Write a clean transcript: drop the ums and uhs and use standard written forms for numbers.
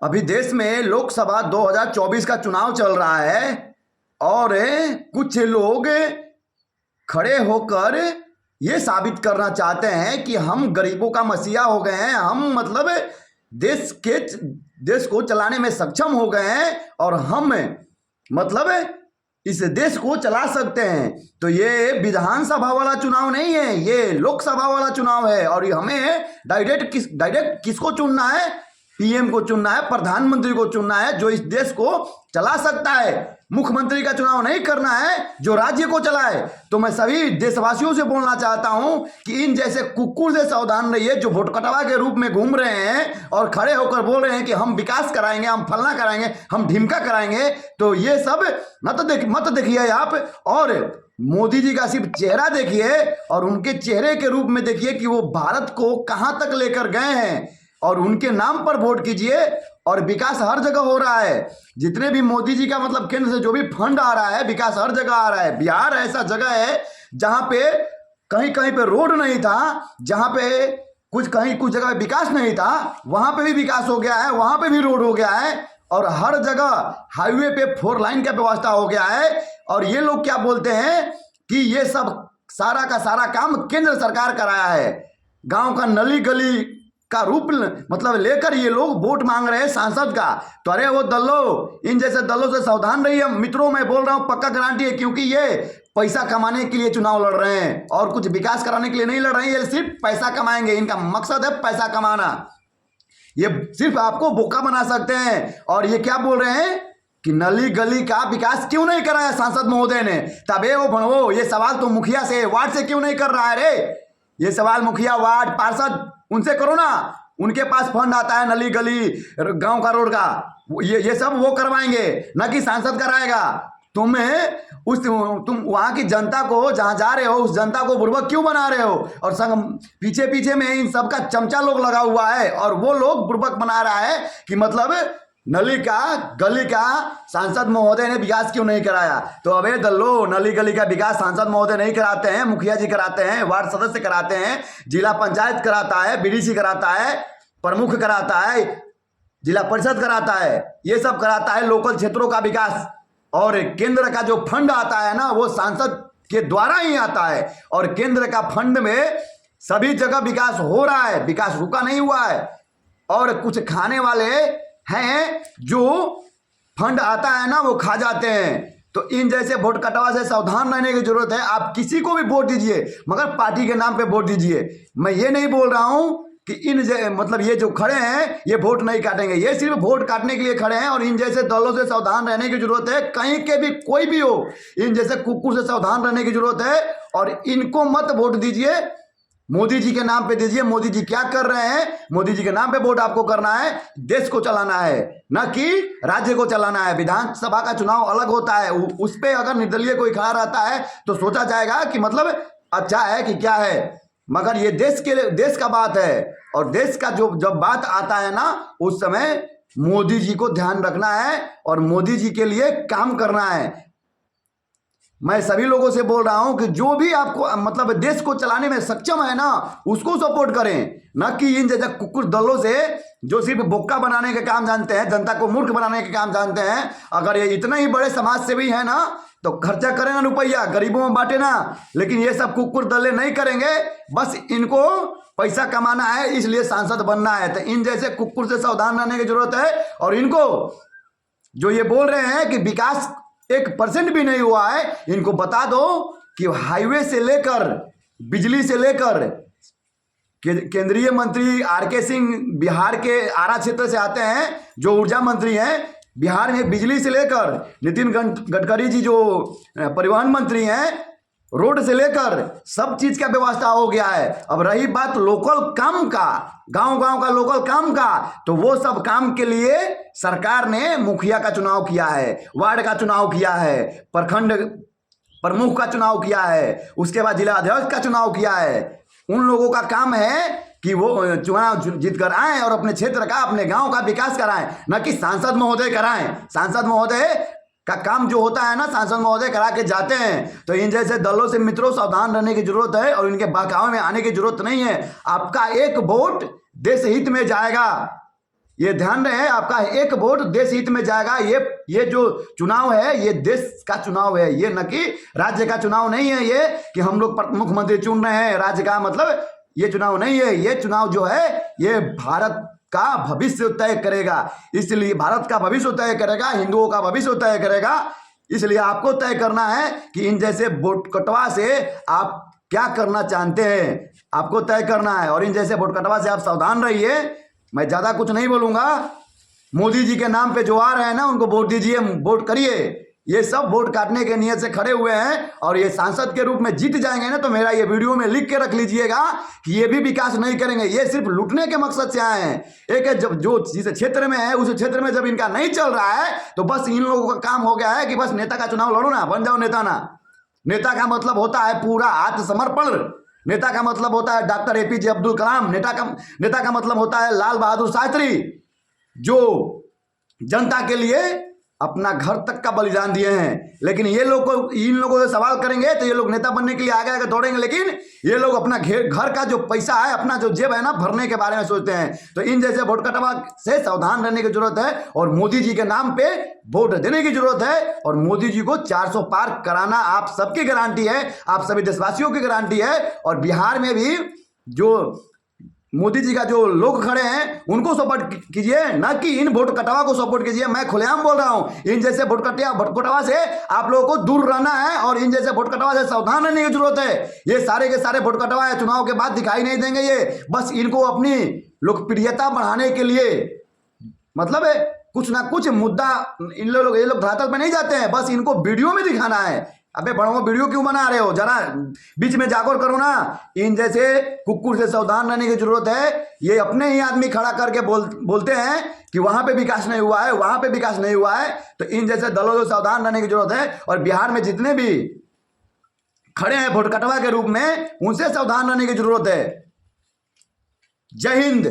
अभी देश में लोकसभा 2024 का चुनाव चल रहा है और कुछ लोग खड़े होकर ये साबित करना चाहते हैं कि हम गरीबों का मसीहा हो गए हैं, हम मतलब देश को चलाने में सक्षम हो गए हैं और हम मतलब इस देश को चला सकते हैं। तो ये विधानसभा वाला चुनाव नहीं है, ये लोकसभा वाला चुनाव है और हमें डायरेक्ट किसको चुनना है? पीएम को चुनना है, प्रधानमंत्री को चुनना है जो इस देश को चला सकता है। मुख्यमंत्री का चुनाव नहीं करना है जो राज्य को चलाए। तो मैं सभी देशवासियों से बोलना चाहता हूं कि इन जैसे कुकुर से सावधान रहिए जो वोट कटवा के रूप में घूम रहे हैं और खड़े होकर बोल रहे हैं कि हम विकास कराएंगे, हम फलना कराएंगे, हम ढिमका कराएंगे। तो ये सब मत देखिए आप, और मोदी जी का सिर्फ चेहरा देखिए और उनके चेहरे के रूप में देखिए कि वो भारत को कहां तक लेकर गए हैं और उनके नाम पर वोट कीजिए। और विकास हर जगह हो रहा है, जितने भी मोदी जी का मतलब केंद्र से जो भी फंड आ रहा है, विकास हर जगह आ रहा है। बिहार ऐसा जगह है जहां पे कहीं कहीं पे रोड नहीं था, जहां पे कुछ जगह विकास नहीं था, वहां पे भी विकास हो गया है, वहां पे भी रोड हो गया है और हर जगह हाईवे पे 4 लाइन का व्यवस्था हो गया है। और ये लोग क्या बोलते हैं कि ये सब सारा का सारा काम केंद्र सरकार कराया है। गांव का नली गली का रूप मतलब लेकर ये लोग वोट मांग रहे हैं सांसद का। तो अरे वो दलों, इन जैसे दलों से सावधान रहिए मित्रों। मैं बोल रहा हूं पक्का गारंटी है, क्योंकि ये पैसा कमाने के लिए चुनाव लड़ रहे हैं और कुछ विकास कराने के लिए नहीं लड़ रहे हैं। ये सिर्फ पैसा कमाएंगे, इनका मकसद है पैसा कमाना। ये सिर्फ आपको बोका बना सकते हैं। और ये क्या बोल रहे हैं कि नली गली का विकास क्यों नहीं कराया सांसद महोदय ने? तबे वो भणवो, ये सवाल तो मुखिया से, वार्ड से क्यों नहीं कर रहा है रे? ये सवाल मुखिया, वार्ड, पार्षद उनसे करो ना। उनके पास फंड आता है नली गली गांव का रोड का, ये सब वो करवाएंगे, ना कि सांसद कराएगा। तुम वहां की जनता को, जहां जा रहे हो उस जनता को बुर्बक क्यों बना रहे हो? और संग पीछे में इन सबका चमचा लोग लगा हुआ है और वो लोग बुर्बक बना रहा है कि मतलब नली का गली का सांसद महोदय ने विकास क्यों नहीं कराया। तो अबे दल्लो, नली गली का विकास सांसद महोदय नहीं कराते हैं, मुखिया जी कराते हैं, वार्ड सदस्य कराते हैं, जिला पंचायत कराता है, बीडीसी कराता है, प्रमुख कराता है, जिला परिषद कराता है, ये सब कराता है लोकल क्षेत्रों का विकास। और केंद्र का जो फंड आता है ना, वो सांसद के द्वारा ही आता है और केंद्र का फंड में सभी जगह विकास हो रहा है, विकास रुका नहीं हुआ है। और कुछ खाने वाले हैं जो फंड आता है ना वो खा जाते हैं। तो इन जैसे वोट कटवा से सावधान रहने की जरूरत है। आप किसी को भी वोट दीजिए मगर पार्टी के नाम पे वोट दीजिए। मैं ये नहीं बोल रहा हूं कि मतलब ये जो खड़े हैं ये वोट नहीं काटेंगे, ये सिर्फ वोट काटने के लिए खड़े हैं। और इन जैसे दलों से सावधान रहने की जरूरत है, कहीं के भी कोई भी हो, इन जैसे कुकुर से सावधान रहने की जरूरत है। और इनको मत वोट दीजिए, मोदी जी के नाम पे दीजिए। मोदी जी क्या कर रहे हैं? मोदी जी के नाम पे वोट आपको करना है, देश को चलाना है, न कि राज्य को चलाना है। विधानसभा का चुनाव अलग होता है, उस पे अगर निर्दलीय कोई खड़ा रहता है तो सोचा जाएगा कि मतलब अच्छा है कि क्या है, मगर ये देश का बात है। और देश का जब बात आता है ना, उस समय मोदी जी को ध्यान रखना है और मोदी जी के लिए काम करना है। मैं सभी लोगों से बोल रहा हूं कि जो भी आपको मतलब देश को चलाने में सक्षम है ना, उसको सपोर्ट करें, न कि इन जैसे कुकुर दलों से जो सिर्फ बोक्का बनाने के काम जानते हैं, जनता को मूर्ख बनाने के काम जानते हैं। अगर ये इतने ही बड़े समाज सेवी है ना तो खर्चा करें ना रुपया, गरीबों में बांटे ना। लेकिन ये सब कुकुर दले नहीं करेंगे, बस इनको पैसा कमाना है, इसलिए सांसद बनना है। तो इन जैसे कुकुर से सावधान रहने की जरूरत है। और इनको जो ये बोल रहे हैं कि विकास 1% भी नहीं हुआ है, इनको बता दो कि हाईवे से लेकर बिजली से लेकर केंद्रीय मंत्री आरके सिंह बिहार के आरा क्षेत्र से आते हैं, जो ऊर्जा मंत्री हैं बिहार में, बिजली से लेकर नितिन गडकरी जी जो परिवहन मंत्री हैं, रोड से लेकर सब चीज का व्यवस्था हो गया है। अब रही बात लोकल काम का, गांव का लोकल काम का, तो वो सब काम के लिए सरकार ने मुखिया का चुनाव किया है, वार्ड का चुनाव किया है, प्रखंड प्रमुख का चुनाव किया है, उसके बाद जिला अध्यक्ष का चुनाव किया है। उन लोगों का काम है कि वो चुनाव जीत कर आए और अपने क्षेत्र का, अपने गांव का विकास कराएं, न कि सांसद महोदय कराएं। सांसद महोदय का काम जो होता है ना, सांसद महोदय करा के जाते हैं। तो इन जैसे दलों से मित्रों सावधान रहने की जरूरत है और इनके बहकावे में आने की जरूरत नहीं है। आपका एक वोट देश हित में जाएगा, ये ध्यान रहे, आपका एक वोट देश हित में जाएगा। ये जो चुनाव है ये देश का चुनाव है, ये न कि राज्य का चुनाव नहीं है। ये कि हम लोग मुख्यमंत्री चुन रहे हैं राज्य का, मतलब ये चुनाव नहीं है। ये चुनाव जो है ये भारत का भविष्य तय करेगा। इसलिए भारत का भविष्य तय करेगा, हिंदुओं का भविष्य तय करेगा। इसलिए आपको तय करना है कि इन जैसे वोट कटवा से आप क्या करना चाहते हैं, आपको तय करना है। और इन जैसे वोट कटवा से आप सावधान रहिए। मैं ज़्यादा कुछ नहीं बोलूँगा। मोदी जी के नाम पे जो आ रहे हैं ना, उनको वोट दीजिए, वोट करिए। ये सब वोट काटने के नियत से खड़े हुए हैं और ये सांसद के रूप में जीत जाएंगे ना, तो मेरा ये वीडियो में लिख के रख लीजिएगा कि ये भी विकास नहीं करेंगे, ये सिर्फ लूटने के मकसद से आए हैं। एक है जब जो जिस क्षेत्र में है उस क्षेत्र में जब इनका नहीं चल रहा है तो बस इन लोगों का काम हो गया है कि बस नेता का चुनाव लड़ो ना, बन जाओ नेता ना। नेता का मतलब होता है पूरा आत्मसमर्पण। नेता का मतलब होता है डॉक्टर APJ अब्दुल कलाम। नेता का मतलब होता है लाल बहादुर शास्त्री, जो जनता के लिए अपना घर तक का बलिदान दिए हैं। लेकिन ये लोग को इन लोगों से सवाल करेंगे तो ये लोग नेता बनने के लिए आगे आगे दौड़ेंगे, लेकिन ये लोग अपना घर का जो पैसा है, अपना जो जेब है ना, भरने के बारे में सोचते हैं। तो इन जैसे वोट कटवा से सावधान रहने की जरूरत है और मोदी जी के नाम पे वोट देने की जरूरत है। और मोदी जी को 400 पार कराना आप सबकी गारंटी है, आप सभी देशवासियों की गारंटी है। और बिहार में भी जो मोदी जी का जो लोग खड़े हैं उनको सपोर्ट कीजिए, ना कि इन वोट कटवा को सपोर्ट कीजिए। मैं खुलेआम बोल रहा हूं, इन जैसे वोट कटवा से आप लोगों को दूर रहना है और इन जैसे वोट कटवा से सावधान रहने की जरूरत है। ये सारे के सारे वोट कटवा चुनाव के बाद दिखाई नहीं देंगे। ये बस इनको अपनी लोकप्रियता बढ़ाने के लिए, मतलब है कुछ ना कुछ मुद्दा ये लोग धरातल पे नहीं जाते हैं, बस इनको वीडियो में दिखाना है। अबे बड़ों, वीडियो क्यों बना रहे हो, जरा बीच में जागौर करो ना। इन जैसे कुकुर से सावधान रहने की जरूरत है। ये अपने ही आदमी खड़ा करके बोलते हैं कि वहां पे विकास नहीं हुआ है, वहां पे विकास नहीं हुआ है। तो इन जैसे दलों से सावधान रहने की जरूरत है। और बिहार में जितने भी खड़े हैं वोट कटवा के रूप में, उनसे सावधान रहने की जरूरत है। जय हिंद।